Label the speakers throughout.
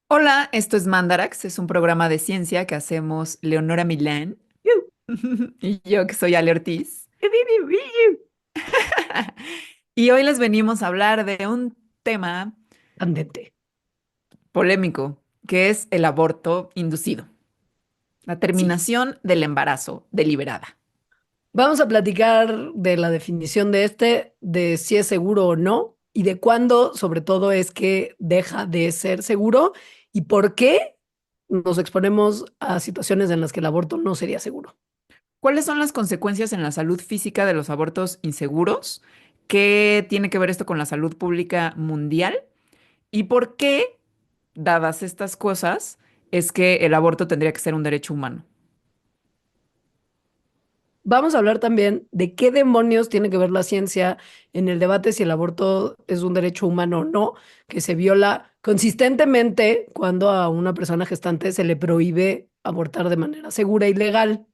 Speaker 1: Hola, esto es Mandarax, es un programa de ciencia que hacemos Leonora Milán y yo que soy Ale Ortiz. Y hoy les venimos a hablar de un tema
Speaker 2: Candente.
Speaker 1: polémico, que es el aborto inducido, la
Speaker 2: Sí.
Speaker 1: terminación del embarazo deliberada.
Speaker 2: Vamos a platicar de la definición de de si es seguro o no, y de cuándo, sobre todo, es que deja de ser seguro y por qué nos exponemos a situaciones en las que el aborto no sería seguro.
Speaker 1: ¿Cuáles son las consecuencias en la salud física de los abortos inseguros? ¿Qué tiene que ver esto con la salud pública mundial? ¿Y por qué, dadas estas cosas, es que el aborto tendría que ser un derecho humano?
Speaker 2: Vamos a hablar también de qué demonios tiene que ver la ciencia en el debate si el aborto es un derecho humano o no, que se viola consistentemente cuando a una persona gestante se le prohíbe abortar de manera segura y legal.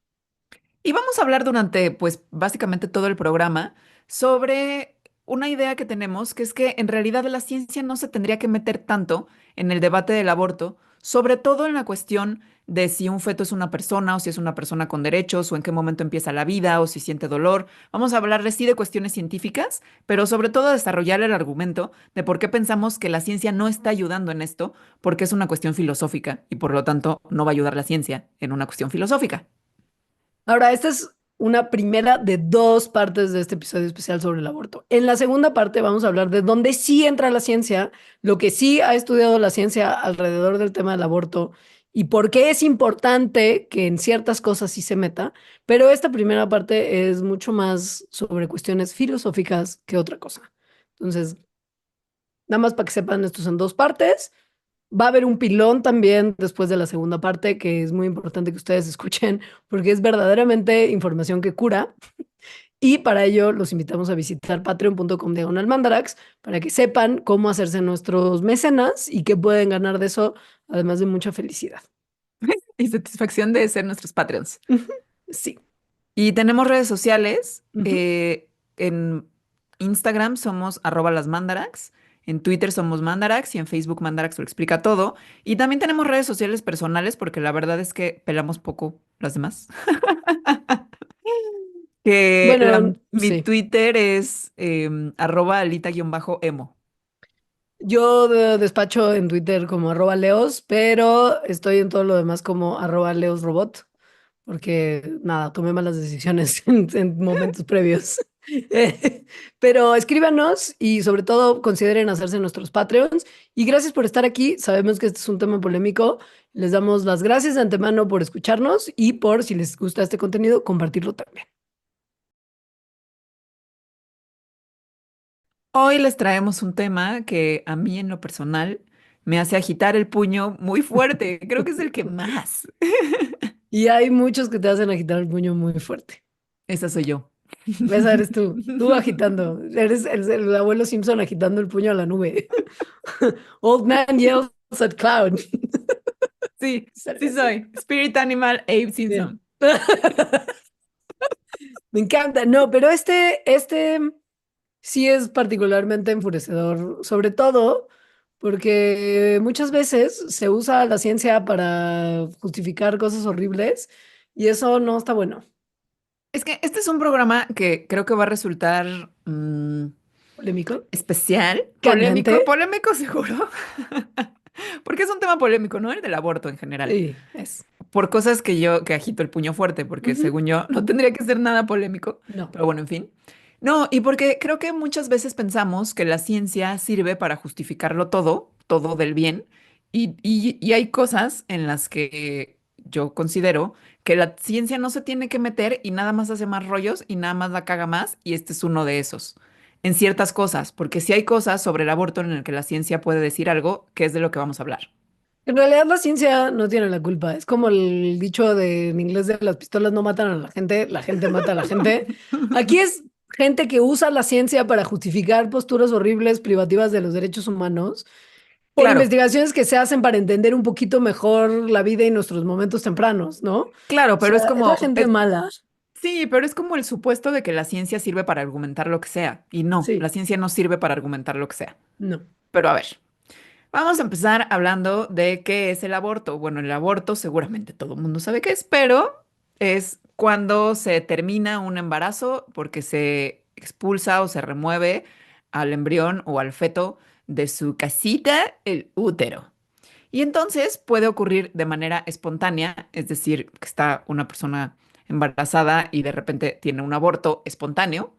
Speaker 1: Y vamos a hablar durante, pues, básicamente todo el programa sobre una idea que tenemos, que es que en realidad la ciencia no se tendría que meter tanto en el debate del aborto, sobre todo en la cuestión de si un feto es una persona o si es una persona con derechos o en qué momento empieza la vida o si siente dolor. Vamos a hablarles sí de cuestiones científicas, pero sobre todo a desarrollar el argumento de por qué pensamos que la ciencia no está ayudando en esto, porque es una cuestión filosófica y por lo tanto no va a ayudar la ciencia en una cuestión filosófica.
Speaker 2: Ahora, esta es una primera de dos partes de este episodio especial sobre el aborto. En la segunda parte vamos a hablar de dónde sí entra la ciencia, lo que sí ha estudiado la ciencia alrededor del tema del aborto y por qué es importante que en ciertas cosas sí se meta, pero esta primera parte es mucho más sobre cuestiones filosóficas que otra cosa. Entonces, nada más para que sepan, estos son dos partes. Va a haber un pilón también después de la segunda parte, que es muy importante que ustedes escuchen, porque es verdaderamente información que cura. Y para ello los invitamos a visitar patreon.com/mandarax para que sepan cómo hacerse nuestros mecenas y qué pueden ganar de eso, además de mucha felicidad.
Speaker 1: Y satisfacción de ser nuestros Patreons.
Speaker 2: Ujú. Sí.
Speaker 1: Y tenemos redes sociales.
Speaker 2: Ujú.
Speaker 1: En Instagram somos @lasmandarax, en Twitter somos Mandarax y en Facebook Mandarax lo explica todo. Y también tenemos redes sociales personales porque la verdad es que pelamos poco las demás.
Speaker 2: Bueno,
Speaker 1: Mi
Speaker 2: sí.
Speaker 1: Twitter es @alita-emo.
Speaker 2: Yo despacho en Twitter como @leos, pero estoy en todo lo demás como @leosrobot. Porque nada, tomé malas decisiones en momentos previos. Pero escríbanos y sobre todo consideren hacerse nuestros Patreons. Y gracias por estar aquí. Sabemos que este es un tema polémico. Les damos las gracias de antemano por escucharnos y por, si les gusta este contenido, compartirlo también.
Speaker 1: Hoy les traemos un tema que a mí en lo personal me hace agitar el puño muy fuerte. Creo que es el que más.
Speaker 2: Y hay muchos que te hacen agitar el puño muy fuerte.
Speaker 1: Esa soy yo.
Speaker 2: Esa eres tú agitando. Eres el abuelo Simpson agitando el puño a la nube. Old man yells at cloud.
Speaker 1: Sí,
Speaker 2: Salga
Speaker 1: sí
Speaker 2: así.
Speaker 1: soy. Spirit Animal Abe
Speaker 2: Bien.
Speaker 1: Simpson.
Speaker 2: Me encanta. No, pero este sí es particularmente enfurecedor, sobre todo porque muchas veces se usa la ciencia para justificar cosas horribles y eso no está bueno.
Speaker 1: Es que este es un programa que creo que va a resultar
Speaker 2: Polémico,
Speaker 1: especial,
Speaker 2: candente.
Speaker 1: polémico, polémico seguro, porque es un tema polémico, ¿no? El del aborto en general.
Speaker 2: Sí, es.
Speaker 1: Por cosas que yo, que agito el puño fuerte, porque
Speaker 2: Ujú.
Speaker 1: según yo no tendría que ser nada polémico,
Speaker 2: No.
Speaker 1: pero bueno, en fin. No, y porque creo que muchas veces pensamos que la ciencia sirve para justificarlo todo, todo del bien, y hay cosas en las que yo considero que la ciencia no se tiene que meter y nada más hace más rollos y nada más la caga más, y este es uno de esos. En ciertas cosas, porque si hay cosas sobre el aborto en el que la ciencia puede decir algo, que es de lo que vamos a hablar.
Speaker 2: En realidad la ciencia no tiene la culpa. Es como el dicho en inglés de las pistolas no matan a la gente mata a la gente. Aquí es gente que usa la ciencia para justificar posturas horribles privativas de los derechos humanos por
Speaker 1: Claro,
Speaker 2: investigaciones que se hacen para entender un poquito mejor la vida y nuestros momentos tempranos, ¿no? O
Speaker 1: claro, pero
Speaker 2: sea,
Speaker 1: es
Speaker 2: es la
Speaker 1: como,
Speaker 2: gente mala.
Speaker 1: sí, pero es como el supuesto de que la ciencia sirve para argumentar lo que sea. Y no, la
Speaker 2: Sí,
Speaker 1: ciencia no sirve para argumentar lo que sea.
Speaker 2: no.
Speaker 1: Pero a ver, Vamos a empezar hablando de qué es el aborto. Bueno, el aborto seguramente todo el mundo sabe qué es, pero es cuando se termina un embarazo porque se expulsa o se remueve al embrión o al feto de su casita, el útero. Y entonces puede ocurrir de manera espontánea, es decir, que está una persona embarazada y de repente tiene un aborto espontáneo,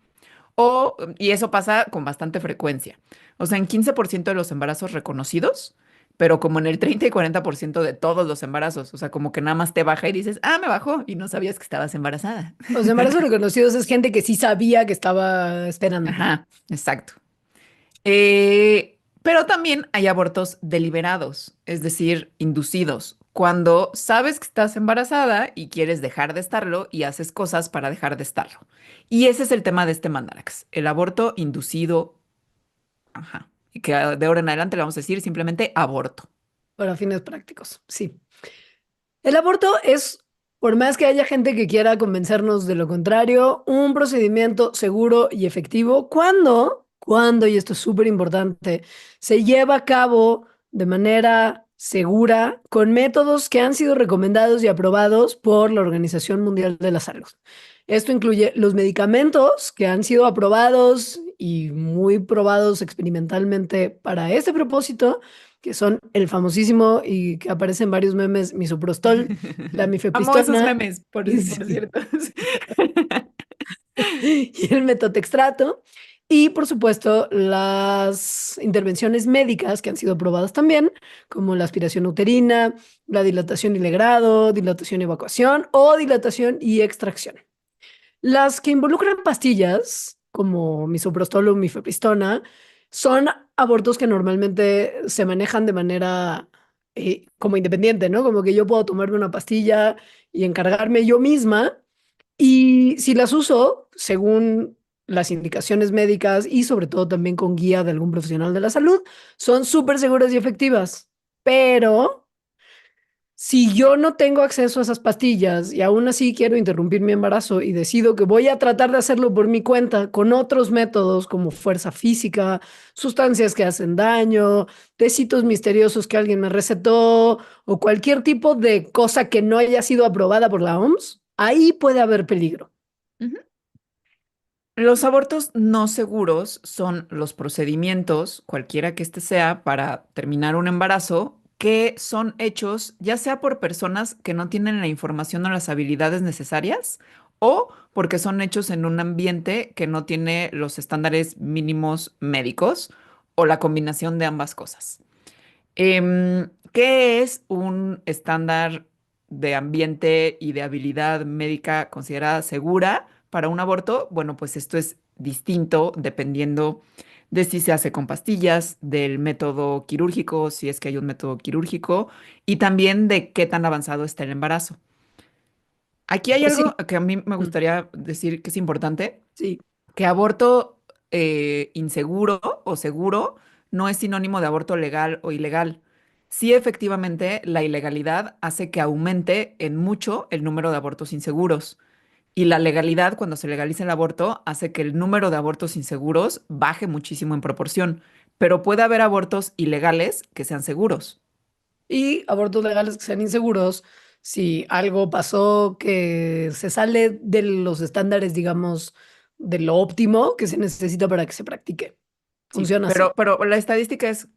Speaker 1: y eso pasa con bastante frecuencia. O sea, en 15% de los embarazos reconocidos, pero como en el 30 y 40% de todos los embarazos. O sea, como que nada más te baja y dices, ah, me bajó y no sabías que estabas embarazada.
Speaker 2: Los embarazos reconocidos es gente que sí sabía que estaba esperando.
Speaker 1: Ajá, exacto. Pero también hay abortos deliberados, es decir, inducidos, cuando sabes que estás embarazada y quieres dejar de estarlo y haces cosas para dejar de estarlo. Y ese es el tema de este Mandarax, el aborto inducido. Ajá. Y que de ahora en adelante le vamos a decir simplemente aborto.
Speaker 2: Para fines prácticos, sí. El aborto es, por más que haya gente que quiera convencernos de lo contrario, un procedimiento seguro y efectivo cuando, y esto es súper importante, se lleva a cabo de manera segura con métodos que han sido recomendados y aprobados por la Organización Mundial de la Salud. Esto incluye los medicamentos que han sido aprobados y muy probados experimentalmente para este propósito, que son el famosísimo y que aparece en varios memes, misoprostol, la
Speaker 1: Amo esos
Speaker 2: mifepristona
Speaker 1: memes, por
Speaker 2: sí,
Speaker 1: cierto.
Speaker 2: y el metotrexato. Y por supuesto, las intervenciones médicas que han sido aprobadas también, como la aspiración uterina, la dilatación y legrado, dilatación y evacuación o dilatación y extracción. Las que involucran pastillas, como misoprostol o mifepristona, son abortos que normalmente se manejan de manera como independiente, ¿no? Como que yo puedo tomarme una pastilla y encargarme yo misma. Y si las uso según las indicaciones médicas y sobre todo también con guía de algún profesional de la salud, son súper seguras y efectivas. Pero si yo no tengo acceso a esas pastillas y aún así quiero interrumpir mi embarazo y decido que voy a tratar de hacerlo por mi cuenta con otros métodos como fuerza física, sustancias que hacen daño, tecitos misteriosos que alguien me recetó o cualquier tipo de cosa que no haya sido aprobada por la OMS, ahí puede haber peligro.
Speaker 1: Ujú. Los abortos no seguros son los procedimientos, cualquiera que este sea, para terminar un embarazo, que son hechos ya sea por personas que no tienen la información o las habilidades necesarias o porque son hechos en un ambiente que no tiene los estándares mínimos médicos o la combinación de ambas cosas. ¿Qué es un estándar de ambiente y de habilidad médica considerada segura para un aborto? Bueno, pues esto es distinto dependiendo de si se hace con pastillas, del método quirúrgico, si es que hay un método quirúrgico, y también de qué tan avanzado está el embarazo. Aquí hay
Speaker 2: Pues sí,
Speaker 1: algo que a mí me
Speaker 2: mm,
Speaker 1: gustaría decir que es importante,
Speaker 2: sí.
Speaker 1: que aborto inseguro o seguro no es sinónimo de aborto legal o ilegal. Sí, efectivamente, la ilegalidad hace que aumente en mucho el número de abortos inseguros. Y la legalidad, cuando se legaliza el aborto, hace que el número de abortos inseguros baje muchísimo en proporción. Pero puede haber abortos ilegales que sean seguros.
Speaker 2: Y abortos legales que sean inseguros, si algo pasó que se sale de los estándares, digamos, de lo óptimo que se necesita para que se practique.
Speaker 1: Sí,
Speaker 2: Funciona así.
Speaker 1: pero la estadística es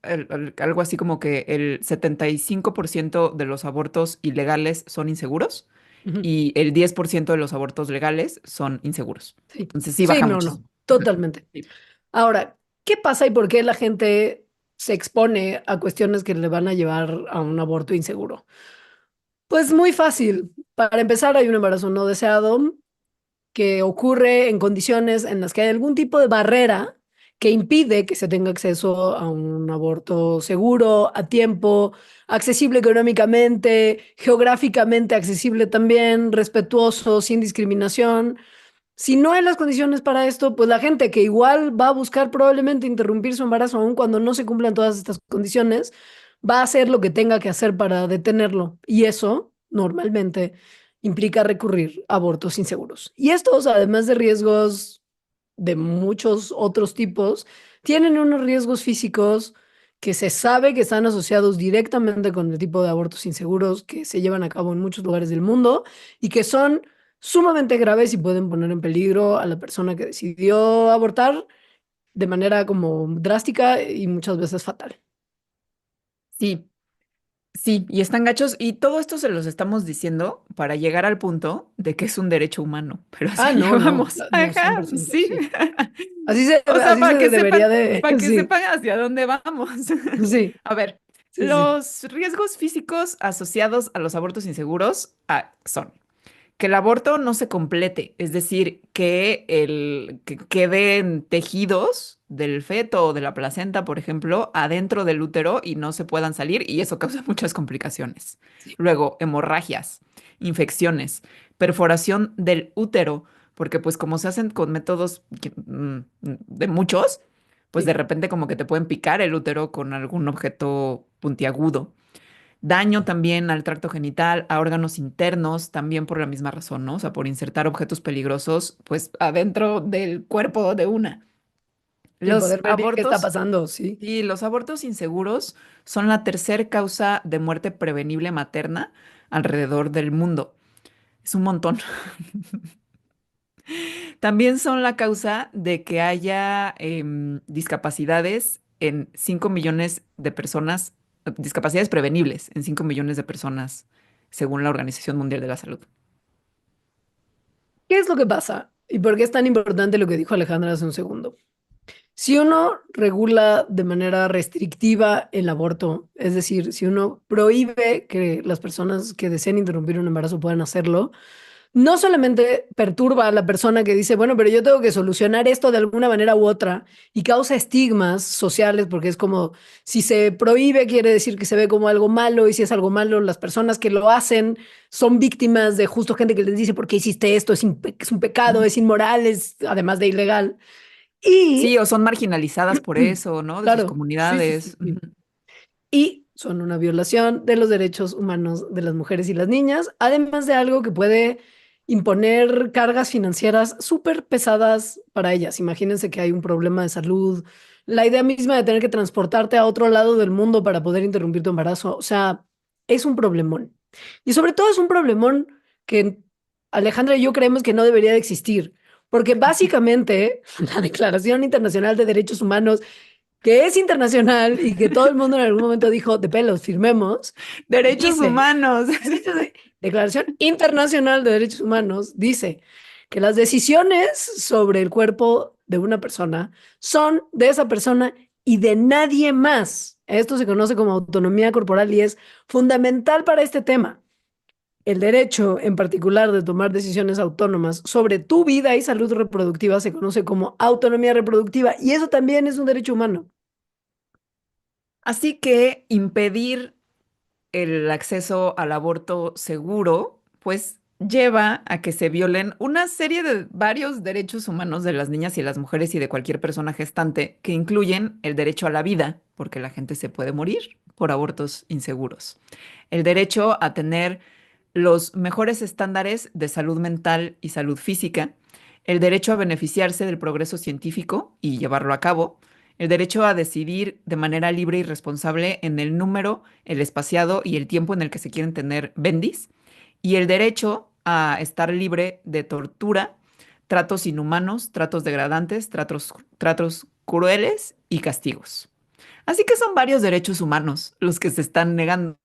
Speaker 1: algo así como que el 75% de los abortos ilegales son inseguros
Speaker 2: Ujú.
Speaker 1: y el 10% de los abortos legales son inseguros.
Speaker 2: Sí,
Speaker 1: Entonces sí
Speaker 2: sí,
Speaker 1: baja
Speaker 2: no, no,
Speaker 1: muchísimo.
Speaker 2: totalmente.
Speaker 1: Sí.
Speaker 2: Ahora, ¿qué pasa y por qué la gente se expone a cuestiones que le van a llevar a un aborto inseguro? Pues muy fácil. Para empezar, hay un embarazo no deseado que ocurre en condiciones en las que hay algún tipo de barrera que impide que se tenga acceso a un aborto seguro, a tiempo, accesible económicamente, geográficamente accesible también, respetuoso, sin discriminación. Si no hay las condiciones para esto, pues la gente que igual va a buscar probablemente interrumpir su embarazo aun cuando no se cumplan todas estas condiciones, va a hacer lo que tenga que hacer para detenerlo. Y eso normalmente implica recurrir a abortos inseguros. Y estos, además de riesgos de muchos otros tipos, tienen unos riesgos físicos que se sabe que están asociados directamente con el tipo de abortos inseguros que se llevan a cabo en muchos lugares del mundo y que son sumamente graves y pueden poner en peligro a la persona que decidió abortar de manera como drástica y muchas veces fatal.
Speaker 1: Sí, sí, y están gachos. Y todo esto se los estamos diciendo para llegar al punto de que es un derecho humano. Pero
Speaker 2: Ah,
Speaker 1: hacia allá
Speaker 2: no, no,
Speaker 1: vamos.
Speaker 2: no,
Speaker 1: Ajá,
Speaker 2: 100%,
Speaker 1: sí.
Speaker 2: sí.
Speaker 1: O sea,
Speaker 2: Así se debería de,
Speaker 1: para que
Speaker 2: sí,
Speaker 1: sepan hacia dónde vamos.
Speaker 2: sí,
Speaker 1: A ver,
Speaker 2: sí, sí.
Speaker 1: los riesgos físicos asociados a los abortos inseguros son que el aborto no se complete, es decir, que queden tejidos del feto o de la placenta, por ejemplo, adentro del útero y no se puedan salir, y eso causa muchas complicaciones.
Speaker 2: Sí.
Speaker 1: Luego, hemorragias, infecciones, perforación del útero, porque pues como se hacen con métodos de muchos, pues de
Speaker 2: Sí.
Speaker 1: repente como que te pueden picar el útero con algún objeto puntiagudo. Daño también al tracto genital, a órganos internos, también por la misma razón, ¿no? O sea, por insertar objetos peligrosos, pues adentro del cuerpo de una.
Speaker 2: Sí,
Speaker 1: Los
Speaker 2: poder ver bien qué está
Speaker 1: abortos,
Speaker 2: pasando, sí.
Speaker 1: sí, los abortos inseguros son la tercer causa de muerte prevenible materna alrededor del mundo. Es un montón. También son la causa de que haya discapacidades en 5 millones de personas, discapacidades prevenibles en 5 millones de personas, según la Organización Mundial de la Salud.
Speaker 2: ¿Qué es lo que pasa? ¿Y por qué es tan importante lo que dijo Alejandra hace un segundo? Si uno regula de manera restrictiva el aborto, es decir, si uno prohíbe que las personas que deseen interrumpir un embarazo puedan hacerlo, no solamente perturba a la persona que dice, bueno, pero yo tengo que solucionar esto de alguna manera u otra y causa estigmas sociales porque es como si se prohíbe quiere decir que se ve como algo malo y si es algo malo, las personas que lo hacen son víctimas de justo gente que les dice, ¿por qué hiciste esto? Es un pecado,
Speaker 1: Ujú.
Speaker 2: es inmoral, es además de ilegal.
Speaker 1: Sí,
Speaker 2: Y,
Speaker 1: o son marginalizadas por eso, ¿no? De sus
Speaker 2: claro, sí, sí, sí,
Speaker 1: comunidades.
Speaker 2: sí.
Speaker 1: Ujú.
Speaker 2: Y son una violación de los derechos humanos de las mujeres y las niñas, además de algo que puede imponer cargas financieras súper pesadas para ellas. Imagínense que hay un problema de salud, la idea misma de tener que transportarte a otro lado del mundo para poder interrumpir tu embarazo, o sea, es un problemón. Y sobre todo es un problemón que Alejandra y yo creemos que no debería de existir, porque básicamente la Declaración Internacional de Derechos Humanos que es internacional y que todo el mundo en algún momento dijo, de pelos, firmemos,
Speaker 1: Derechos
Speaker 2: dice,
Speaker 1: humanos.
Speaker 2: Declaración Internacional de Derechos Humanos, dice que las decisiones sobre el cuerpo de una persona son de esa persona y de nadie más. Esto se conoce como autonomía corporal y es fundamental para este tema. El derecho en particular de tomar decisiones autónomas sobre tu vida y salud reproductiva se conoce como autonomía reproductiva y eso también es un derecho humano.
Speaker 1: Así que impedir el acceso al aborto seguro, pues lleva a que se violen una serie de varios derechos humanos de las niñas y las mujeres y de cualquier persona gestante, que incluyen el derecho a la vida, porque la gente se puede morir por abortos inseguros, el derecho a tener los mejores estándares de salud mental y salud física, el derecho a beneficiarse del progreso científico y llevarlo a cabo, el derecho a decidir de manera libre y responsable en el número, el espaciado y el tiempo en el que se quieren tener bendis, y el derecho a estar libre de tortura, tratos inhumanos, tratos degradantes, tratos crueles y castigos. Así que son varios derechos humanos los que se están negando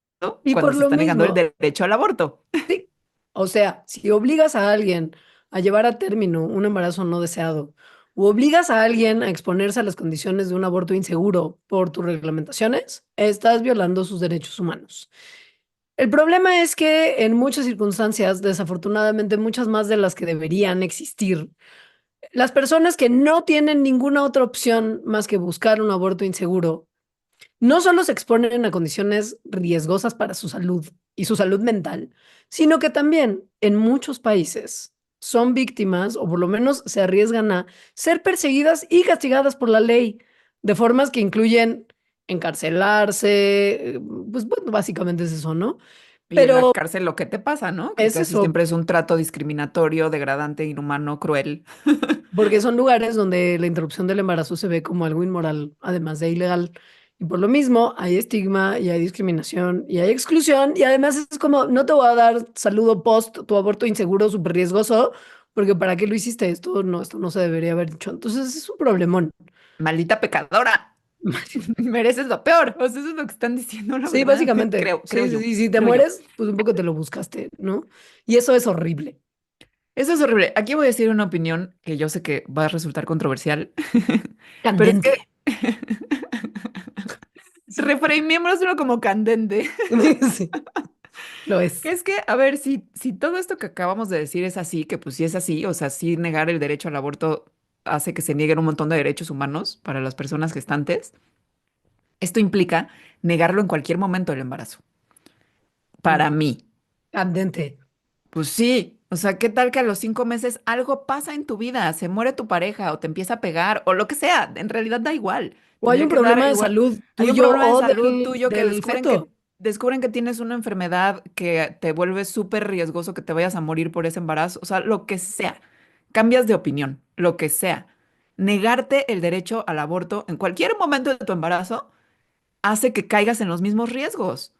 Speaker 2: Y
Speaker 1: cuando
Speaker 2: por
Speaker 1: se
Speaker 2: lo
Speaker 1: está negando el
Speaker 2: mismo,
Speaker 1: derecho al aborto.
Speaker 2: sí. O sea, si obligas a alguien a llevar a término un embarazo no deseado, o obligas a alguien a exponerse a las condiciones de un aborto inseguro por tus reglamentaciones, estás violando sus derechos humanos. El problema es que en muchas circunstancias, desafortunadamente, muchas más de las que deberían existir, las personas que no tienen ninguna otra opción más que buscar un aborto inseguro, no solo se exponen a condiciones riesgosas para su salud y su salud mental, sino que también en muchos países son víctimas o por lo menos se arriesgan a ser perseguidas y castigadas por la ley de formas que incluyen encarcelarse, pues bueno, básicamente es eso, ¿no?
Speaker 1: Y en la
Speaker 2: Pero
Speaker 1: cárcel lo que te pasa, ¿no? Que
Speaker 2: es
Speaker 1: casi
Speaker 2: eso,
Speaker 1: siempre es un trato discriminatorio, degradante, inhumano, cruel.
Speaker 2: porque son lugares donde la interrupción del embarazo se ve como algo inmoral, además de ilegal. Y por lo mismo hay estigma y hay discriminación y hay exclusión y además es como, no te voy a dar saludo post tu aborto inseguro, súper riesgoso, porque ¿para qué lo hiciste? Esto no se debería haber dicho. Entonces es un problemón.
Speaker 1: Maldita pecadora. Mereces lo peor. O sea, eso es lo que están diciendo, la
Speaker 2: Sí,
Speaker 1: verdad.
Speaker 2: básicamente.
Speaker 1: Creo
Speaker 2: Sí, sí,
Speaker 1: yo.
Speaker 2: sí. Si te
Speaker 1: Creo yo.
Speaker 2: mueres, pues un poco te lo buscaste, ¿no? Y eso es horrible.
Speaker 1: Eso es horrible. Aquí voy a decir una opinión que yo sé que va a resultar controversial, pero es
Speaker 2: Candente.
Speaker 1: que reframeémoslo como candente.
Speaker 2: Sí, lo
Speaker 1: Que
Speaker 2: es.
Speaker 1: es que, a ver, si todo esto que acabamos de decir es así, que pues sí es así, o sea, sí negar el derecho al aborto hace que se nieguen un montón de derechos humanos para las personas gestantes, esto implica negarlo en cualquier momento del embarazo.
Speaker 2: Mm,
Speaker 1: Para mí,
Speaker 2: Candente.
Speaker 1: pues sí, o sea, ¿qué tal que a los 5 meses algo pasa en tu vida? Se muere tu pareja o te empieza a pegar o lo que sea, en realidad da igual.
Speaker 2: O hay
Speaker 1: Tendría
Speaker 2: un
Speaker 1: que dar
Speaker 2: problema de
Speaker 1: igual.
Speaker 2: salud
Speaker 1: Hay un
Speaker 2: tuyo
Speaker 1: problema de
Speaker 2: o
Speaker 1: salud tuyo que
Speaker 2: del feto.
Speaker 1: descubren que tienes una enfermedad que te vuelve súper riesgoso que te vayas a morir por ese embarazo, o sea, lo que sea. Cambias de opinión, lo que sea. Negarte el derecho al aborto en cualquier momento de tu embarazo hace que caigas en los mismos riesgos,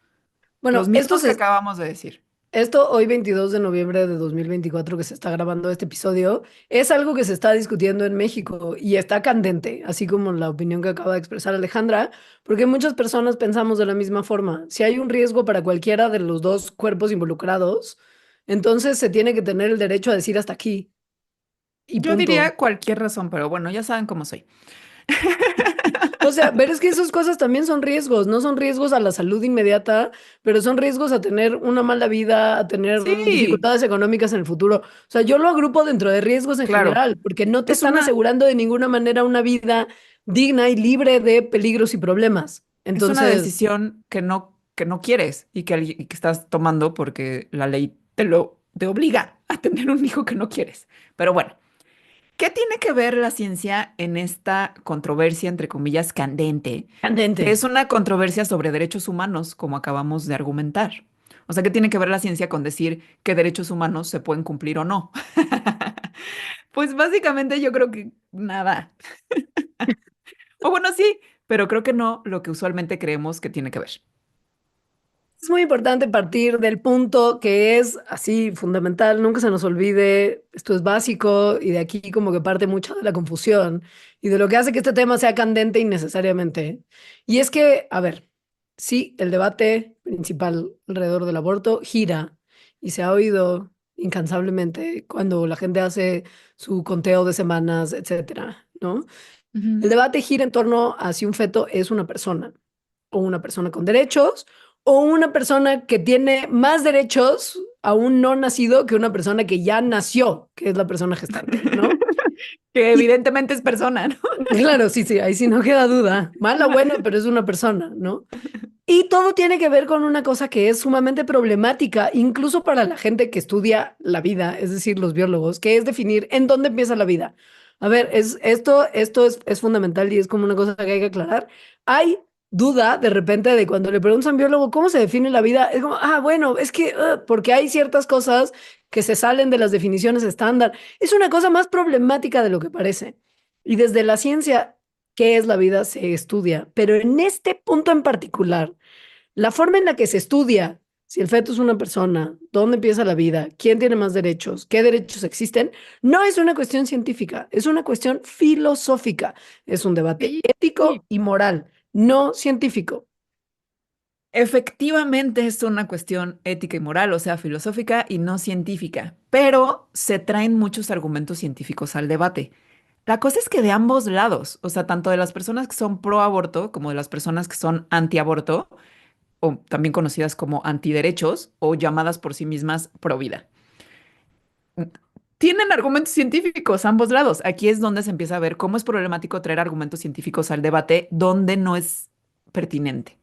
Speaker 1: los
Speaker 2: Bueno,
Speaker 1: mismos que acabamos de decir.
Speaker 2: esto hoy 22 de noviembre de 2024 que se está grabando este episodio es algo que se está discutiendo en México y está candente, así como la opinión que acaba de expresar Alejandra, porque muchas personas pensamos de la misma forma. Si hay un riesgo para cualquiera de los dos cuerpos involucrados, entonces se tiene que tener el derecho a decir hasta aquí y
Speaker 1: Yo
Speaker 2: punto.
Speaker 1: diría cualquier razón, pero bueno, ya saben cómo soy.
Speaker 2: O sea, ver es que esas cosas también son riesgos, no son riesgos a la salud inmediata, pero son riesgos a tener una mala vida, a tener
Speaker 1: Sí,
Speaker 2: dificultades económicas en el futuro. O sea, yo lo agrupo dentro de riesgos en
Speaker 1: claro.
Speaker 2: general, porque no te
Speaker 1: Es
Speaker 2: están
Speaker 1: una,
Speaker 2: asegurando de ninguna manera una vida digna y libre de peligros y problemas.
Speaker 1: es una
Speaker 2: Entonces,
Speaker 1: decisión que no quieres y que estás tomando porque la ley te obliga a tener un hijo que no quieres. Pero bueno, ¿qué tiene que ver la ciencia en esta controversia, entre comillas, candente? Que
Speaker 2: candente.
Speaker 1: es una controversia sobre derechos humanos, como acabamos de argumentar. O sea, ¿qué tiene que ver la ciencia con decir qué derechos humanos se pueden cumplir o no? Pues básicamente yo creo que nada. O bueno, sí, pero creo que no lo que usualmente creemos que tiene que ver.
Speaker 2: Es muy importante partir del punto que es así fundamental, nunca se nos olvide, esto es básico y de aquí como que parte mucho de la confusión y de lo que hace que este tema sea candente innecesariamente. Y es que, a ver, sí, el debate principal alrededor del aborto gira y se ha oído incansablemente cuando la gente hace su conteo de semanas, etcétera, ¿no?
Speaker 1: Ujú.
Speaker 2: El debate gira en torno a si un feto es una persona o una persona con derechos o una persona que tiene más derechos aún no nacido que una persona que ya nació, que es la persona gestante, ¿no?
Speaker 1: Que
Speaker 2: Y
Speaker 1: evidentemente es persona, ¿no?
Speaker 2: claro, sí, sí, ahí sí no queda duda. Mala, buena, pero es una persona, ¿no? Y todo tiene que ver con una cosa que es sumamente problemática, incluso para la gente que estudia la vida, es decir, los biólogos, que es definir en dónde empieza la vida. A ver, esto es fundamental y es como una cosa que hay que aclarar. Hay duda de repente de cuando le preguntan a un biólogo cómo se define la vida, es como, bueno, es que, porque hay ciertas cosas que se salen de las definiciones estándar. Es una cosa más problemática de lo que parece. Y desde la ciencia, ¿qué es la vida? Se estudia, pero en este punto en particular, la forma en la que se estudia si el feto es una persona, dónde empieza la vida, quién tiene más derechos, qué derechos existen, no es una cuestión científica, es una cuestión filosófica. Es un debate
Speaker 1: Sí, sí.
Speaker 2: ético y moral, no científico.
Speaker 1: Efectivamente es una cuestión ética y moral, o sea, filosófica y no científica, pero se traen muchos argumentos científicos al debate. La cosa es que de ambos lados, o sea, tanto de las personas que son pro aborto como de las personas que son anti-aborto, o también conocidas como antiderechos o llamadas por sí mismas pro vida. Tienen argumentos científicos ambos lados. Aquí es donde se empieza a ver cómo es problemático traer argumentos científicos al debate donde no es pertinente.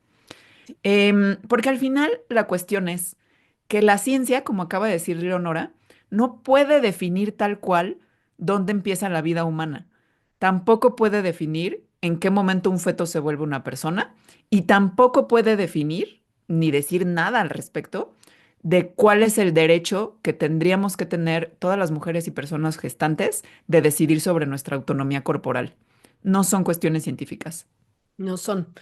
Speaker 1: Porque al final la cuestión es que la ciencia, como acaba de decir Leonora, no puede definir tal cual dónde empieza la vida humana. Tampoco puede definir en qué momento un feto se vuelve una persona y tampoco puede definir ni decir nada al respecto de cuál es el derecho que tendríamos que tener todas las mujeres y personas gestantes de decidir sobre nuestra autonomía corporal. No son cuestiones científicas.
Speaker 2: No son.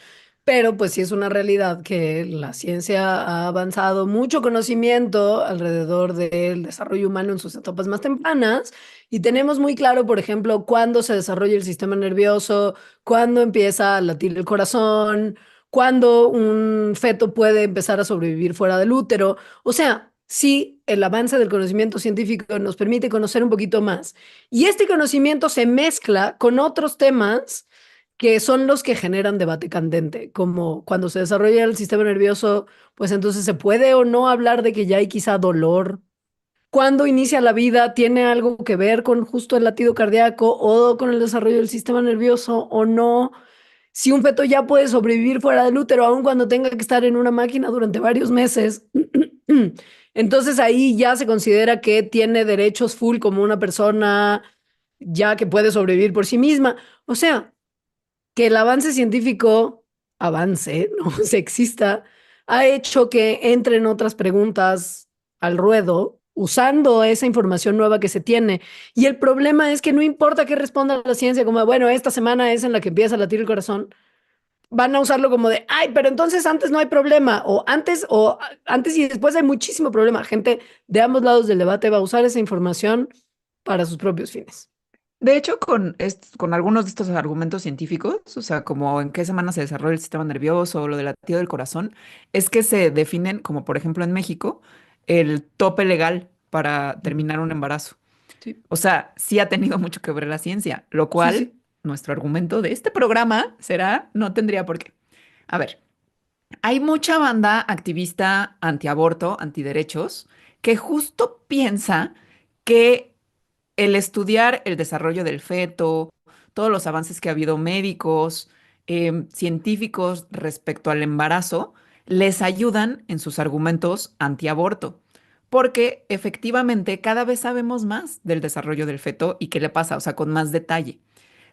Speaker 2: Pero pues sí es una realidad que la ciencia ha avanzado mucho conocimiento alrededor del desarrollo humano en sus etapas más tempranas y tenemos muy claro, por ejemplo, cuándo se desarrolla el sistema nervioso, cuándo empieza a latir el corazón, cuándo un feto puede empezar a sobrevivir fuera del útero. O sea, sí, el avance del conocimiento científico nos permite conocer un poquito más. Y este conocimiento se mezcla con otros temas que son los que generan debate candente, como cuando se desarrolla el sistema nervioso, pues entonces se puede o no hablar de que ya hay quizá dolor. Cuando inicia la vida, ¿tiene algo que ver con justo el latido cardíaco o con el desarrollo del sistema nervioso o no? Si un feto ya puede sobrevivir fuera del útero, aun cuando tenga que estar en una máquina durante varios meses, entonces ahí ya se considera que tiene derechos full como una persona ya que puede sobrevivir por sí misma. O sea, que el avance científico, avance, no sexista, ha hecho que entren otras preguntas al ruedo usando esa información nueva que se tiene. Y el problema es que no importa qué responda la ciencia, como, bueno, esta semana es en la que empieza a latir el corazón, van a usarlo como de, ay, pero entonces antes no hay problema, o antes y después hay muchísimo problema. Gente de ambos lados del debate va a usar esa información para sus propios fines.
Speaker 1: De hecho, con algunos de estos argumentos científicos, o sea, como en qué semana se desarrolla el sistema nervioso o lo del latido del corazón, es que se definen, como por ejemplo en México, el tope legal para terminar un embarazo.
Speaker 2: Sí,
Speaker 1: O sea, sí ha tenido mucho que ver la ciencia, lo
Speaker 2: sí,
Speaker 1: cual
Speaker 2: sí.
Speaker 1: nuestro argumento de este programa será, no tendría por qué. A ver, hay mucha banda activista antiaborto, antiderechos, que justo piensa que el estudiar el desarrollo del feto, todos los avances que ha habido médicos, científicos respecto al embarazo, les ayudan en sus argumentos antiaborto, porque efectivamente cada vez sabemos más del desarrollo del feto y qué le pasa, o sea, con más detalle.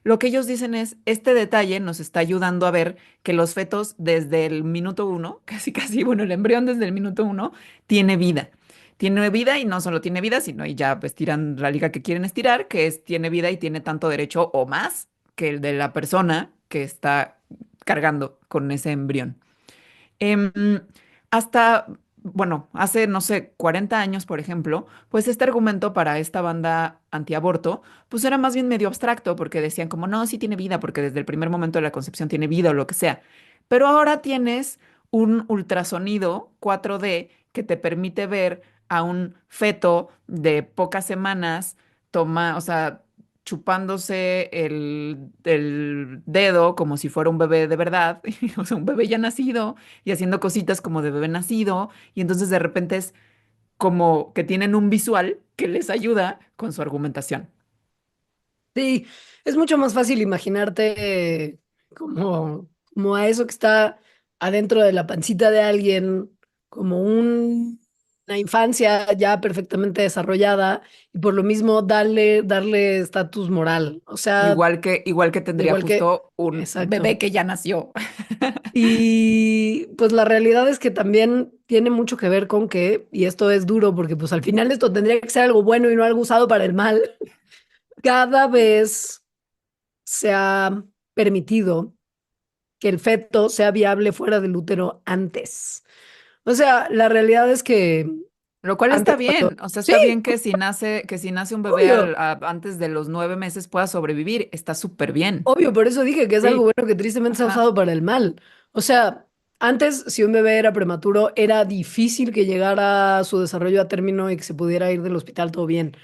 Speaker 1: Lo que ellos dicen es, este detalle nos está ayudando a ver que los fetos desde el minuto uno, casi casi, bueno, el embrión desde el minuto uno, tiene vida. Tiene vida y no solo tiene vida, sino y ya estiran la liga que quieren estirar, que es tiene vida y tiene tanto derecho o más que el de la persona que está cargando con ese embrión. Em, hasta, bueno, hace, no sé, 40 años, por ejemplo, pues este argumento para esta banda antiaborto, pues era más bien medio abstracto, porque decían como, no, sí tiene vida, porque desde el primer momento de la concepción tiene vida o lo que sea. Pero ahora tienes un ultrasonido 4D que te permite ver a un feto de pocas semanas, o sea, chupándose el dedo como si fuera un bebé de verdad, o sea, un bebé ya nacido y haciendo cositas como de bebé nacido, y entonces de repente es como que tienen un visual que les ayuda con su argumentación.
Speaker 2: Sí, es mucho más fácil imaginarte como a eso que está adentro de la pancita de alguien, como una infancia ya perfectamente desarrollada y por lo mismo darle estatus moral. O sea,
Speaker 1: Igual que tendría
Speaker 2: igual que,
Speaker 1: justo un bebé
Speaker 2: exacto.
Speaker 1: que ya nació.
Speaker 2: Y pues la realidad es que también tiene mucho que ver con que, y esto es duro porque pues al final esto tendría que ser algo bueno y no algo usado para el mal, cada vez se ha permitido que el feto sea viable fuera del útero antes. O sea, la realidad es que
Speaker 1: Lo cual
Speaker 2: antes
Speaker 1: está
Speaker 2: cuando...
Speaker 1: bien, o sea,
Speaker 2: Sí,
Speaker 1: está bien que si nace un bebé
Speaker 2: obvio,
Speaker 1: antes de los 9 meses pueda sobrevivir, está súper bien.
Speaker 2: obvio, por eso dije que es algo
Speaker 1: Sí,
Speaker 2: bueno que tristemente se ha
Speaker 1: ajá.
Speaker 2: usado para el mal. O sea, antes si un bebé era prematuro era difícil que llegara su desarrollo a término y que se pudiera ir del hospital todo bien.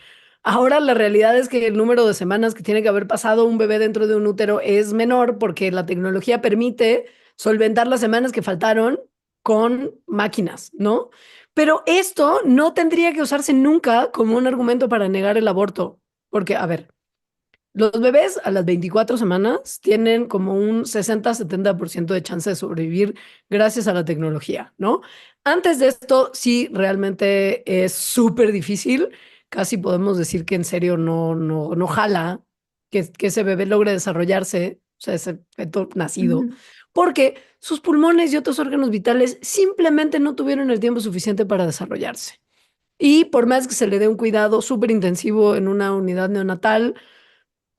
Speaker 2: Ahora la realidad es que el número de semanas que tiene que haber pasado un bebé dentro de un útero es menor porque la tecnología permite solventar las semanas que faltaron con máquinas, ¿no? Pero esto no tendría que usarse nunca como un argumento para negar el aborto, porque, a ver, los bebés a las 24 semanas tienen como un 60-70% de chance de sobrevivir gracias a la tecnología, ¿no? Antes de esto, sí, realmente es súper difícil. Casi podemos decir que en serio no jala que ese bebé logre desarrollarse, o sea, ese feto nacido,
Speaker 1: Ujú.
Speaker 2: porque sus pulmones y otros órganos vitales simplemente no tuvieron el tiempo suficiente para desarrollarse. Y por más que se le dé un cuidado súper intensivo en una unidad neonatal,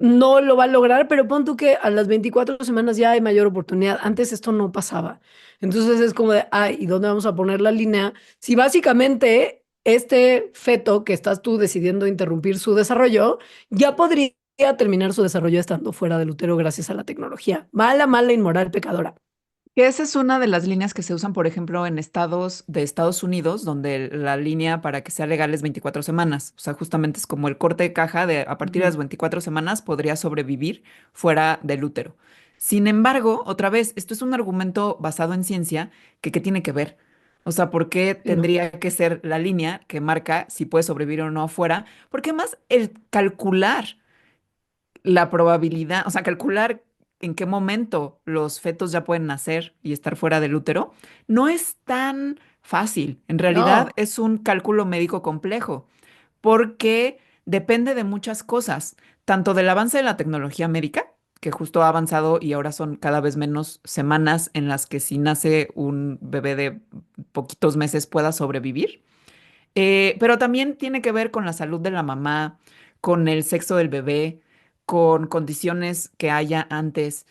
Speaker 2: no lo va a lograr, pero pon tú que a las 24 semanas ya hay mayor oportunidad. Antes esto no pasaba. Entonces es como de, ay, ¿y dónde vamos a poner la línea? Si básicamente este feto que estás tú decidiendo interrumpir su desarrollo, ya podría terminar su desarrollo estando fuera del útero gracias a la tecnología. Mala, mala, inmoral, pecadora.
Speaker 1: Que esa es una de las líneas que se usan, por ejemplo, en estados de Estados Unidos, donde la línea para que sea legal es 24 semanas. O sea, justamente es como el corte de caja de a partir de
Speaker 2: Ujú.
Speaker 1: las 24 semanas podría sobrevivir fuera del útero. Sin embargo, otra vez, esto es un argumento basado en ciencia que ¿qué tiene que ver? O sea, ¿por qué
Speaker 2: Sí, no.
Speaker 1: tendría que ser la línea que marca si puede sobrevivir o no afuera? Porque más el calcular la probabilidad, o sea, calcular en qué momento los fetos ya pueden nacer y estar fuera del útero, no es tan fácil. En realidad
Speaker 2: No,
Speaker 1: es un cálculo médico complejo, porque depende de muchas cosas, tanto del avance de la tecnología médica, que justo ha avanzado y ahora son cada vez menos semanas en las que si nace un bebé de poquitos meses pueda sobrevivir, pero también tiene que ver con la salud de la mamá, con el sexo del bebé, con condiciones que haya antes,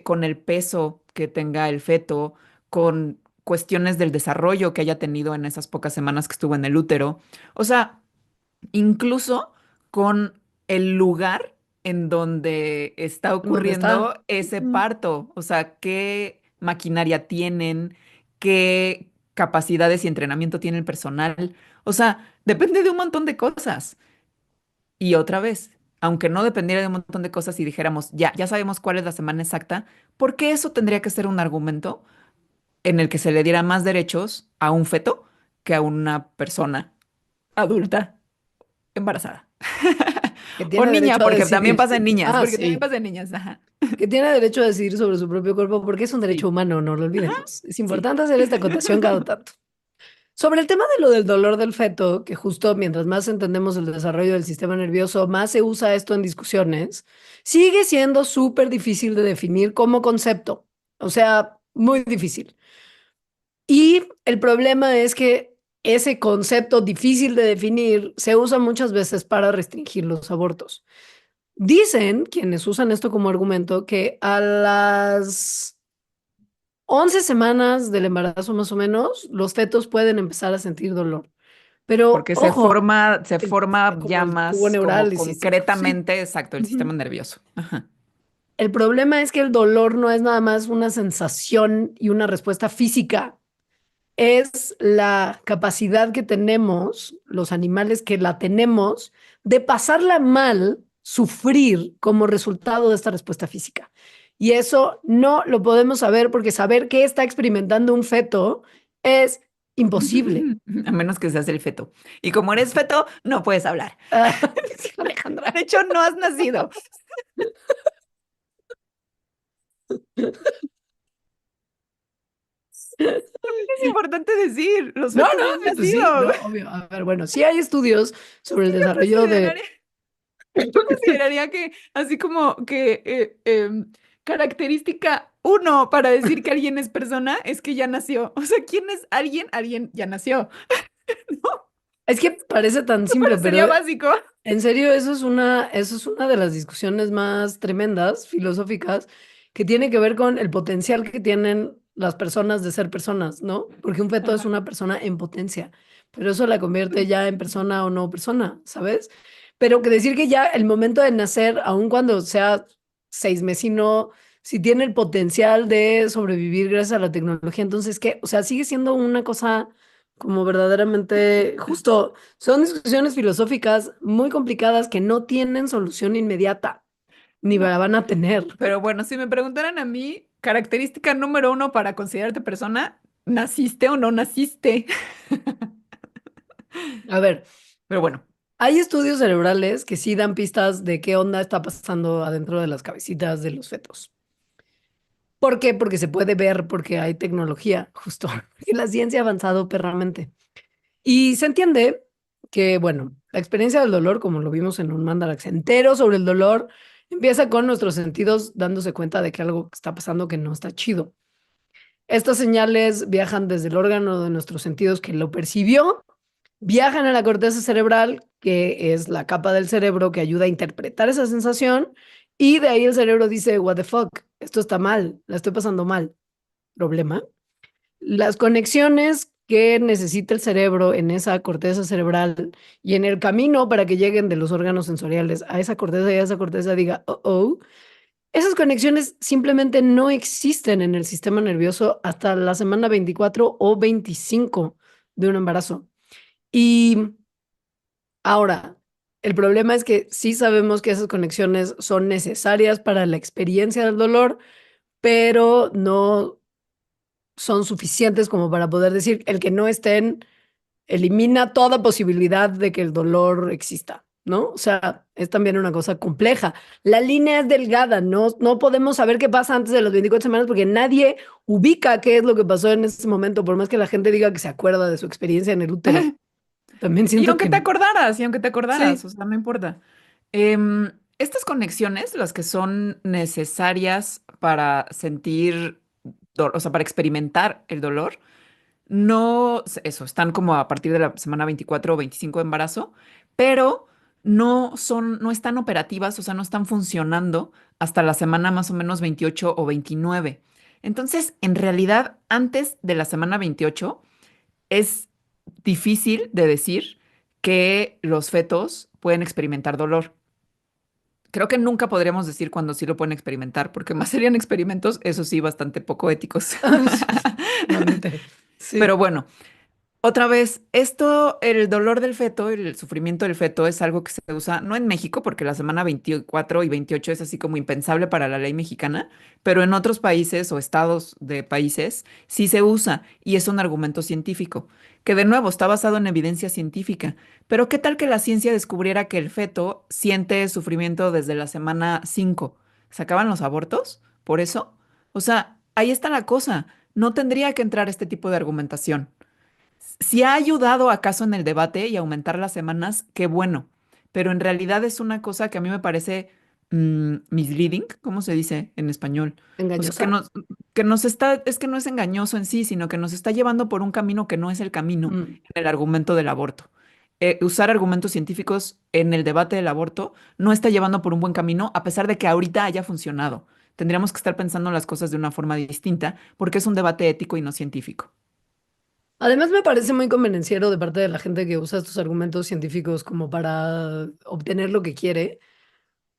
Speaker 1: con el peso que tenga el feto, con cuestiones del desarrollo que haya tenido en esas pocas semanas que estuvo en el útero. O sea, incluso con el lugar en donde está
Speaker 2: ¿en dónde está?
Speaker 1: ocurriendo ese
Speaker 2: Ujú.
Speaker 1: parto, o sea, qué maquinaria tienen, qué capacidades y entrenamiento tiene el personal, o sea, depende de un montón de cosas. Y otra vez, aunque no dependiera de un montón de cosas y dijéramos, ya sabemos cuál es la semana exacta, ¿por qué eso tendría que ser un argumento en el que se le diera más derechos a un feto que a una persona adulta embarazada?
Speaker 2: Que
Speaker 1: O
Speaker 2: tiene
Speaker 1: niña,
Speaker 2: derecho a
Speaker 1: porque también
Speaker 2: decidir.
Speaker 1: pasa en niñas,
Speaker 2: Ah,
Speaker 1: porque también
Speaker 2: sí.
Speaker 1: pasa en niñas, ajá.
Speaker 2: Que tiene derecho a decidir sobre su propio cuerpo porque es un derecho
Speaker 1: Sí,
Speaker 2: humano, no lo
Speaker 1: ajá,
Speaker 2: olvidemos. Es
Speaker 1: sí.
Speaker 2: importante hacer esta acotación cada tanto. Sobre el tema de lo del dolor del feto, que justo mientras más entendemos el desarrollo del sistema nervioso, más se usa esto en discusiones, sigue siendo súper difícil de definir como concepto. O sea, muy difícil. Y el problema es que ese concepto difícil de definir se usa muchas veces para restringir los abortos. Dicen quienes usan esto como argumento que a las 11 semanas del embarazo más o menos, los fetos pueden empezar a sentir dolor. Pero
Speaker 1: Porque
Speaker 2: ojo,
Speaker 1: se forma
Speaker 2: como
Speaker 1: ya
Speaker 2: el tubo
Speaker 1: más
Speaker 2: neural
Speaker 1: como
Speaker 2: y sí, sí, sí.
Speaker 1: concretamente, exacto, el sistema
Speaker 2: Ujú.
Speaker 1: nervioso. Ajá.
Speaker 2: El problema es que el dolor no es nada más una sensación y una respuesta física. Es la capacidad que tenemos, los animales que la tenemos, de pasarla mal, sufrir como resultado de esta respuesta física. Y eso no lo podemos saber porque saber qué está experimentando un feto es imposible.
Speaker 1: A menos que seas el feto. Y como eres feto, no puedes hablar.
Speaker 2: Ah, sí, Alejandra.
Speaker 1: De hecho, no has nacido. Es importante decir, los
Speaker 2: No,
Speaker 1: fetos no han
Speaker 2: no, pues sí,
Speaker 1: nacido.
Speaker 2: no, obvio. A ver, bueno, sí hay estudios sobre el
Speaker 1: Yo
Speaker 2: desarrollo de...
Speaker 1: consideraría, yo consideraría que así como que característica uno para decir que alguien es persona es que ya nació. O sea, ¿quién es alguien? Alguien ya nació. ¿No?
Speaker 2: Es que parece tan
Speaker 1: Eso
Speaker 2: simple, pero
Speaker 1: parecería básico.
Speaker 2: en serio, eso es una de las discusiones más tremendas, filosóficas, que tiene que ver con el potencial que tienen las personas de ser personas, ¿no? Porque un feto es
Speaker 1: Ajá.
Speaker 2: una persona en potencia, pero eso la convierte ya en persona o no persona, ¿sabes? Pero que decir que ya el momento de nacer, aun cuando sea 6 mesino, si tiene el potencial de sobrevivir gracias a la tecnología, entonces, ¿qué? O sea, sigue siendo una cosa como verdaderamente justo. Son discusiones filosóficas muy complicadas que no tienen solución inmediata, ni
Speaker 1: No.
Speaker 2: la van a tener.
Speaker 1: Pero bueno, si me preguntaran a mí, característica número uno para considerarte persona, ¿naciste o no naciste?
Speaker 2: A ver,
Speaker 1: Pero bueno,
Speaker 2: hay estudios cerebrales que sí dan pistas de qué onda está pasando adentro de las cabecitas de los fetos. ¿Por qué? Porque se puede ver, porque hay tecnología, justo. Y la ciencia ha avanzado perramente. Y se entiende que, bueno, la experiencia del dolor, como lo vimos en un Mandarax entero sobre el dolor, empieza con nuestros sentidos dándose cuenta de que algo está pasando que no está chido. Estas señales viajan desde el órgano de nuestros sentidos que lo percibió viajan a la corteza cerebral, que es la capa del cerebro que ayuda a interpretar esa sensación, y de ahí el cerebro dice, what the fuck, esto está mal, la estoy pasando mal. Problema. Las conexiones que necesita el cerebro en esa corteza cerebral y en el camino para que lleguen de los órganos sensoriales a esa corteza y a esa corteza diga, oh, oh, esas conexiones simplemente no existen en el sistema nervioso hasta la semana 24 o 25 de un embarazo. Y ahora, el problema es que sí sabemos que esas conexiones son necesarias para la experiencia del dolor, pero no son suficientes como para poder decir el que no estén elimina toda posibilidad de que el dolor exista, ¿no? O sea, es también una cosa compleja. La línea es delgada, no podemos saber qué pasa antes de las 24 semanas porque nadie ubica qué es lo que pasó en ese momento, por más que la gente diga que se acuerda de su experiencia en el útero. También
Speaker 1: Y
Speaker 2: siento
Speaker 1: aunque
Speaker 2: que
Speaker 1: te
Speaker 2: no.
Speaker 1: acordaras, y aunque te acordaras,
Speaker 2: Sí,
Speaker 1: o sea, no importa. Estas conexiones, las que son necesarias para sentir, o sea, para experimentar el dolor, no, eso, están como a partir de la semana 24 o 25 de embarazo, pero no están operativas, o sea, no están funcionando hasta la semana más o menos 28 o 29. Entonces, en realidad, antes de la semana 28 es difícil de decir que los fetos pueden experimentar dolor. Creo que nunca podríamos decir cuando sí lo pueden experimentar, porque más serían experimentos, eso sí, bastante poco éticos.
Speaker 2: totalmente.
Speaker 1: Pero
Speaker 2: Sí,
Speaker 1: bueno, otra vez, esto, el dolor del feto, el sufrimiento del feto es algo que se usa, no en México, porque la semana 24 y 28 es así como impensable para la ley mexicana, pero en otros países o estados de países sí se usa y es un argumento científico, que de nuevo está basado en evidencia científica. Pero ¿qué tal que la ciencia descubriera que el feto siente sufrimiento desde la semana 5? ¿Se acaban los abortos? ¿Por eso? O sea, ahí está la cosa. No tendría que entrar este tipo de argumentación. Si ha ayudado acaso en el debate y aumentar las semanas, qué bueno, pero en realidad es una cosa que a mí me parece misleading, ¿cómo se dice en español? O sea,
Speaker 2: engañosa.
Speaker 1: que nos está, es que no es engañoso en sí, sino que nos está llevando por un camino que no es el camino
Speaker 2: Mm.
Speaker 1: en el argumento del aborto. Usar argumentos científicos en el debate del aborto no está llevando por un buen camino, a pesar de que ahorita haya funcionado. Tendríamos que estar pensando las cosas de una forma distinta, porque es un debate ético y no científico.
Speaker 2: Además, me parece muy convenenciero de parte de la gente que usa estos argumentos científicos como para obtener lo que quiere.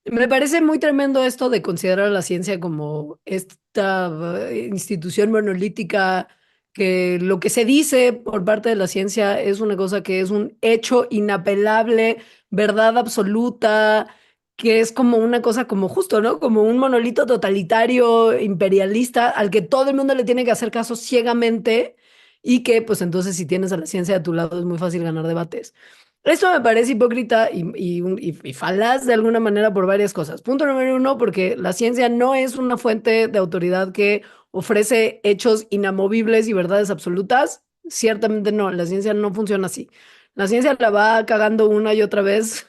Speaker 2: Me parece muy tremendo esto de considerar a la ciencia como esta institución monolítica, que lo que se dice por parte de la ciencia es una cosa que es un hecho inapelable, verdad absoluta, que es como una cosa como justo, ¿no? Como un monolito totalitario, imperialista, al que todo el mundo le tiene que hacer caso ciegamente y que pues entonces si tienes a la ciencia a tu lado es muy fácil ganar debates. Esto me parece hipócrita y falaz de alguna manera por varias cosas. Punto número uno, porque la ciencia no es una fuente de autoridad que ofrece hechos inamovibles y verdades absolutas. Ciertamente no, la ciencia no funciona así. La ciencia la va cagando una y otra vez,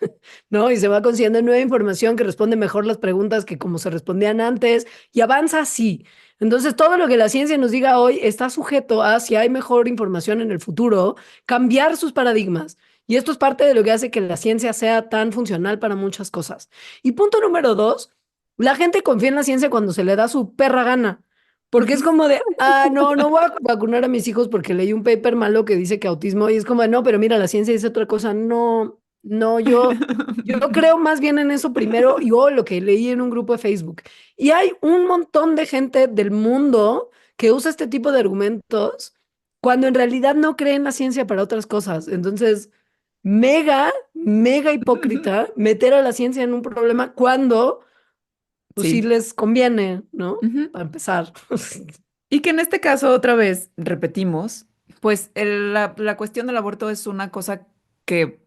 Speaker 2: ¿no? Y se va consiguiendo nueva información que responde mejor las preguntas que como se respondían antes y avanza así. Entonces, todo lo que la ciencia nos diga hoy está sujeto a, si hay mejor información en el futuro, cambiar sus paradigmas. Y esto es parte de lo que hace que la ciencia sea tan funcional para muchas cosas. Y punto número dos, la gente confía en la ciencia cuando se le da su perra gana. Porque es como de, no voy a vacunar a mis hijos porque leí un paper malo que dice que autismo. Y es como de, no, pero mira, la ciencia dice otra cosa. No, yo creo más bien en eso primero. Yo lo que leí en un grupo de Facebook. Y hay un montón de gente del mundo que usa este tipo de argumentos cuando en realidad no cree en la ciencia para otras cosas. Entonces mega hipócrita meter a la ciencia en un problema cuando, pues sí
Speaker 1: Sí.
Speaker 2: les conviene, ¿no?
Speaker 1: Ujú.
Speaker 2: Para empezar.
Speaker 1: Y que en este caso, otra vez, repetimos, pues la cuestión del aborto es una cosa que,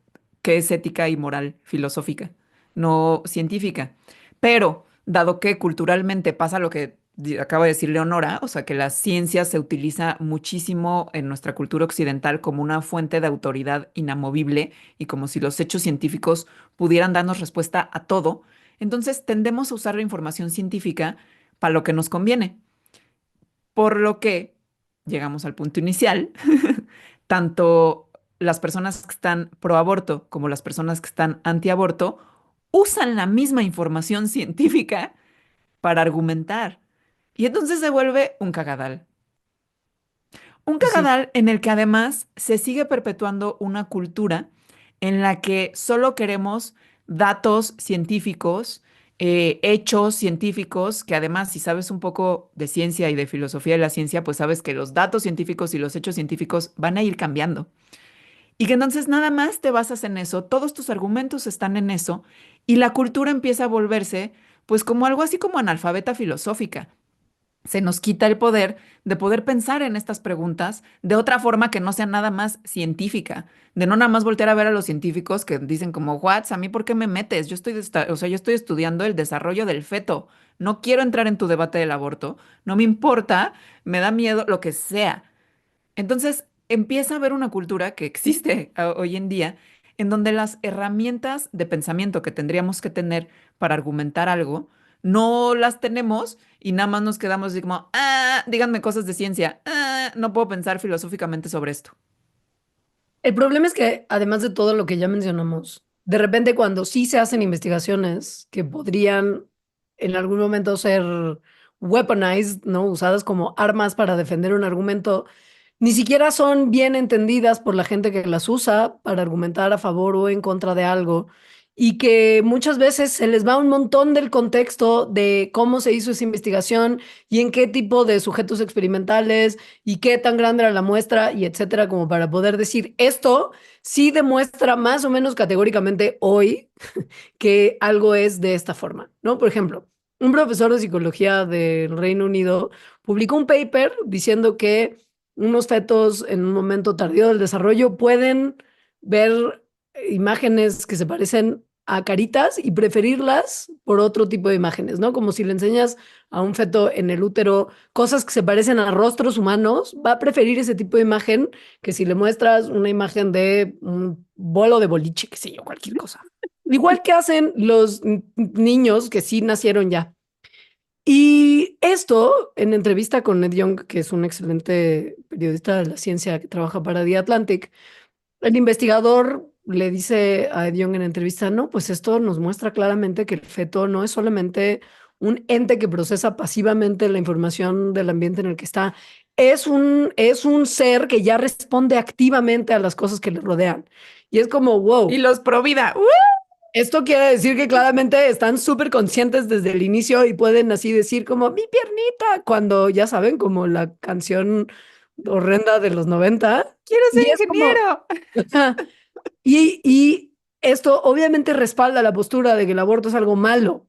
Speaker 1: que es ética y moral, filosófica, no científica. Pero, dado que culturalmente pasa lo que acaba de decir Leonora, o sea, que la ciencia se utiliza muchísimo en nuestra cultura occidental como una fuente de autoridad inamovible y como si los hechos científicos pudieran darnos respuesta a todo, entonces tendemos a usar la información científica para lo que nos conviene. Por lo que llegamos al punto inicial, tanto las personas que están pro aborto como las personas que están antiaborto usan la misma información científica para argumentar. Y entonces se vuelve un cagadal. Un
Speaker 2: Pues sí.
Speaker 1: cagadal en el que además se sigue perpetuando una cultura en la que solo queremos datos científicos, hechos científicos, que además si sabes un poco de ciencia y de filosofía de la ciencia, pues sabes que los datos científicos y los hechos científicos van a ir cambiando. Y que entonces nada más te basas en eso, todos tus argumentos están en eso, y la cultura empieza a volverse pues como algo así como analfabeta filosófica. Se nos quita el poder de poder pensar en estas preguntas de otra forma que no sea nada más científica, de no nada más voltear a ver a los científicos que dicen como, what, a mí por qué me metes? O sea, yo estoy estudiando el desarrollo del feto. No quiero entrar en tu debate del aborto, no me importa, me da miedo, lo que sea. Entonces empieza a haber una cultura que existe hoy en día en donde las herramientas de pensamiento que tendríamos que tener para argumentar algo no las tenemos y nada más nos quedamos así como, ah, díganme cosas de ciencia, ah, no puedo pensar filosóficamente sobre esto.
Speaker 2: El problema es que, además de todo lo que ya mencionamos, de repente cuando sí se hacen investigaciones que podrían en algún momento ser weaponized, ¿no? Usadas como armas para defender un argumento, ni siquiera son bien entendidas por la gente que las usa para argumentar a favor o en contra de algo. Y que muchas veces se les va un montón del contexto de cómo se hizo esa investigación y en qué tipo de sujetos experimentales y qué tan grande era la muestra y etcétera, como para poder decir esto sí demuestra más o menos categóricamente hoy que algo es de esta forma, ¿no? Por ejemplo, un profesor de psicología del Reino Unido publicó un paper diciendo que unos fetos en un momento tardío del desarrollo pueden ver imágenes que se parecen a caritas y preferirlas por otro tipo de imágenes, ¿no? Como si le enseñas a un feto en el útero cosas que se parecen a rostros humanos, va a preferir ese tipo de imagen que si le muestras una imagen de un bolo de boliche, qué sé yo, cualquier cosa. Igual que hacen los niños que sí nacieron ya. Y esto, en entrevista con Ed Young, que es un excelente periodista de la ciencia que trabaja para The Atlantic, el investigador le dice a Ed Young en entrevista, no, pues esto nos muestra claramente que el feto no es solamente un ente que procesa pasivamente la información del ambiente en el que está, es un ser que ya responde activamente a las cosas que le rodean. Y es como,
Speaker 1: Y
Speaker 2: wow,
Speaker 1: los pro vida,
Speaker 2: esto quiere decir que claramente están súper conscientes desde el inicio y pueden así decir como mi piernita, cuando ya saben, como la canción horrenda de los 90.
Speaker 1: quiero ser
Speaker 2: Y es como,
Speaker 1: ingeniero.
Speaker 2: y esto obviamente respalda la postura de que el aborto es algo malo,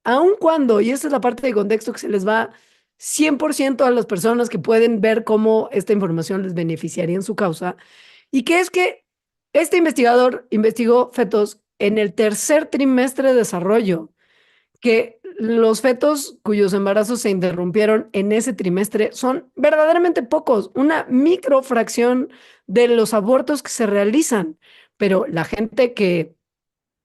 Speaker 2: aun cuando, y esta es la parte de contexto que se les va 100% a las personas que pueden ver cómo esta información les beneficiaría en su causa, y que es que este investigador investigó fetos en el tercer trimestre de desarrollo, que los fetos cuyos embarazos se interrumpieron en ese trimestre son verdaderamente pocos, una microfracción de los abortos que se realizan, pero la gente que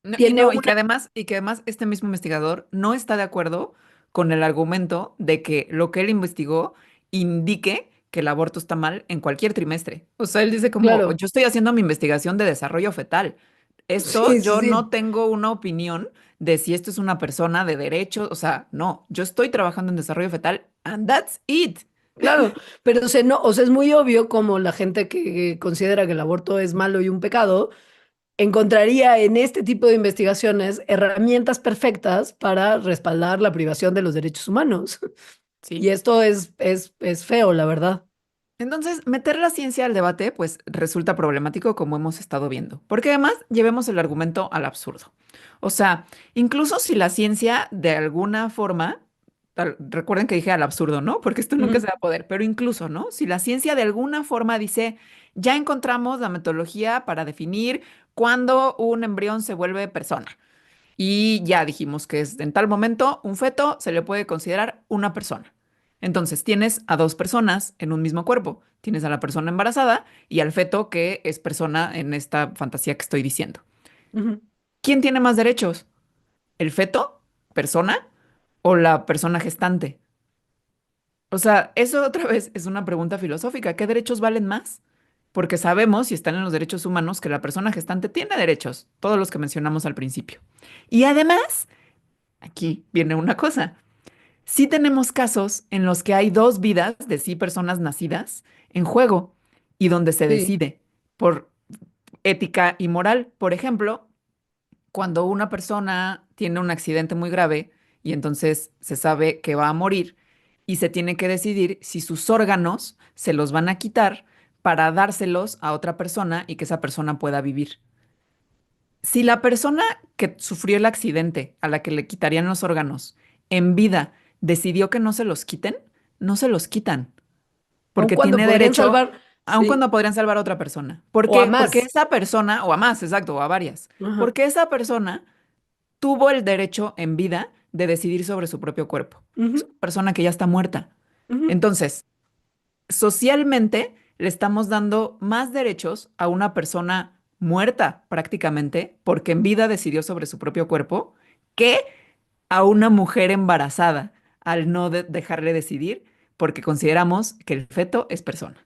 Speaker 1: No, y
Speaker 2: tiene
Speaker 1: no,
Speaker 2: una...
Speaker 1: y que además este mismo investigador no está de acuerdo con el argumento de que lo que él investigó indique que el aborto está mal en cualquier trimestre. O sea, él dice como,
Speaker 2: Claro,
Speaker 1: yo estoy haciendo mi investigación de desarrollo fetal. Esto
Speaker 2: sí, sí,
Speaker 1: yo
Speaker 2: sí.
Speaker 1: no tengo una opinión de si esto es una persona de derechos, o sea, no, yo estoy trabajando en desarrollo fetal and that's it.
Speaker 2: Claro, pero o sea, no, o sea, es muy obvio como la gente que considera que el aborto es malo y un pecado, encontraría en este tipo de investigaciones herramientas perfectas para respaldar la privación de los derechos humanos. Y
Speaker 1: Sí.
Speaker 2: esto es feo, la verdad.
Speaker 1: Entonces, meter la ciencia al debate, pues resulta problemático como hemos estado viendo, porque además llevemos el argumento al absurdo. O sea, incluso si la ciencia de alguna forma, recuerden que dije al absurdo, ¿no? Porque esto nunca se
Speaker 2: Ujú,
Speaker 1: va a poder, pero incluso, ¿no? Si la ciencia de alguna forma dice, ya encontramos la metodología para definir cuándo un embrión se vuelve persona. Y ya dijimos que es en tal momento un feto se le puede considerar una persona. Entonces tienes a dos personas en un mismo cuerpo. Tienes a la persona embarazada y al feto que es persona en esta fantasía que estoy diciendo.
Speaker 2: ujú.
Speaker 1: ¿Quién tiene más derechos? ¿El feto, persona, o la persona gestante? O sea, eso otra vez es una pregunta filosófica. ¿Qué derechos valen más? porque sabemos y están en los derechos humanos que la persona gestante tiene derechos, todos los que mencionamos al principio. Y además, aquí viene una cosa. Sí tenemos casos en los que hay dos vidas de sí personas nacidas en juego y donde se
Speaker 2: Sí.
Speaker 1: decide por ética y moral. Por ejemplo, cuando una persona tiene un accidente muy grave y entonces se sabe que va a morir y se tiene que decidir si sus órganos se los van a quitar para dárselos a otra persona y que esa persona pueda vivir. Si la persona que sufrió el accidente, a la que le quitarían los órganos, en vida decidió que no se los quiten, no se los quitan,
Speaker 2: Aun
Speaker 1: porque
Speaker 2: cuando
Speaker 1: tiene
Speaker 2: podrían
Speaker 1: derecho,
Speaker 2: salvar,
Speaker 1: aun
Speaker 2: sí,
Speaker 1: cuando podrían salvar a otra persona. ¿Por
Speaker 2: o a
Speaker 1: qué? Porque
Speaker 2: más.
Speaker 1: esa persona, o a más, exacto, o a varias,
Speaker 2: Ajá.
Speaker 1: porque esa persona tuvo el derecho en vida de decidir sobre su propio cuerpo. Es
Speaker 2: Ujú,
Speaker 1: una persona que ya está muerta.
Speaker 2: ujú.
Speaker 1: Entonces, socialmente le estamos dando más derechos a una persona muerta prácticamente, porque en vida decidió sobre su propio cuerpo, que a una mujer embarazada al no dejarle decidir, porque consideramos que el feto es persona.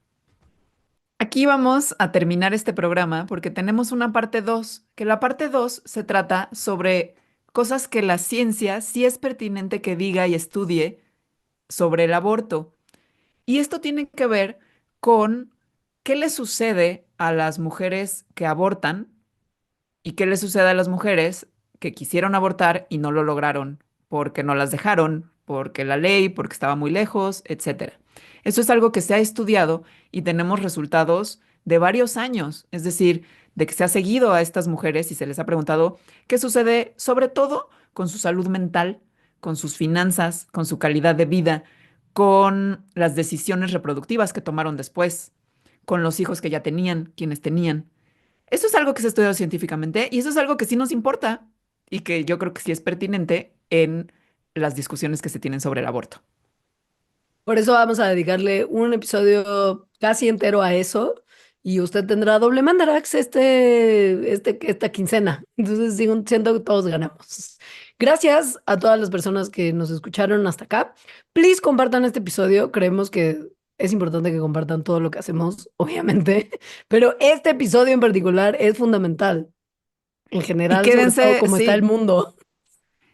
Speaker 1: Aquí vamos a terminar este programa porque tenemos una parte 2, que la parte 2 se trata sobre cosas que la ciencia sí es pertinente que diga y estudie sobre el aborto. Y esto tiene que ver con qué le sucede a las mujeres que abortan y qué le sucede a las mujeres que quisieron abortar y no lo lograron porque no las dejaron, porque la ley, porque estaba muy lejos, etcétera. Eso es algo que se ha estudiado y tenemos resultados de varios años, es decir, de que se ha seguido a estas mujeres y se les ha preguntado qué sucede sobre todo con su salud mental, con sus finanzas, con su calidad de vida, con las decisiones reproductivas que tomaron después, con los hijos que ya tenían, quienes tenían. Eso es algo que se ha estudiado científicamente y eso es algo que sí nos importa y que yo creo que sí es pertinente en las discusiones que se tienen sobre el aborto.
Speaker 2: Por eso vamos a dedicarle un episodio casi entero a eso y usted tendrá doble mandarax esta quincena. Entonces siento que todos ganamos. Gracias a todas las personas que nos escucharon hasta acá. Please compartan este episodio. Creemos que es importante que compartan todo lo que hacemos, obviamente, pero este episodio en particular es fundamental en
Speaker 1: Y
Speaker 2: general, sobre todo
Speaker 1: quédense,
Speaker 2: cómo está el
Speaker 1: sí,
Speaker 2: mundo.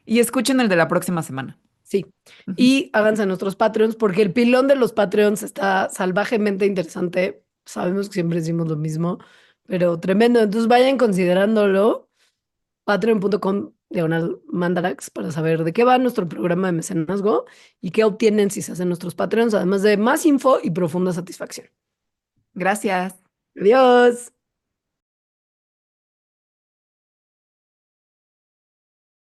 Speaker 1: y escuchen el de la próxima semana.
Speaker 2: Sí.
Speaker 1: Ujú.
Speaker 2: Y háganse nuestros Patreons porque el pilón de los Patreons está salvajemente interesante. Sabemos que siempre decimos lo mismo, pero tremendo. Entonces vayan considerándolo. Patreon.com/mandarax para saber de qué va nuestro programa de mecenazgo y qué obtienen si se hacen nuestros Patreons, además de más info y profunda satisfacción.
Speaker 1: Gracias.
Speaker 2: Adiós.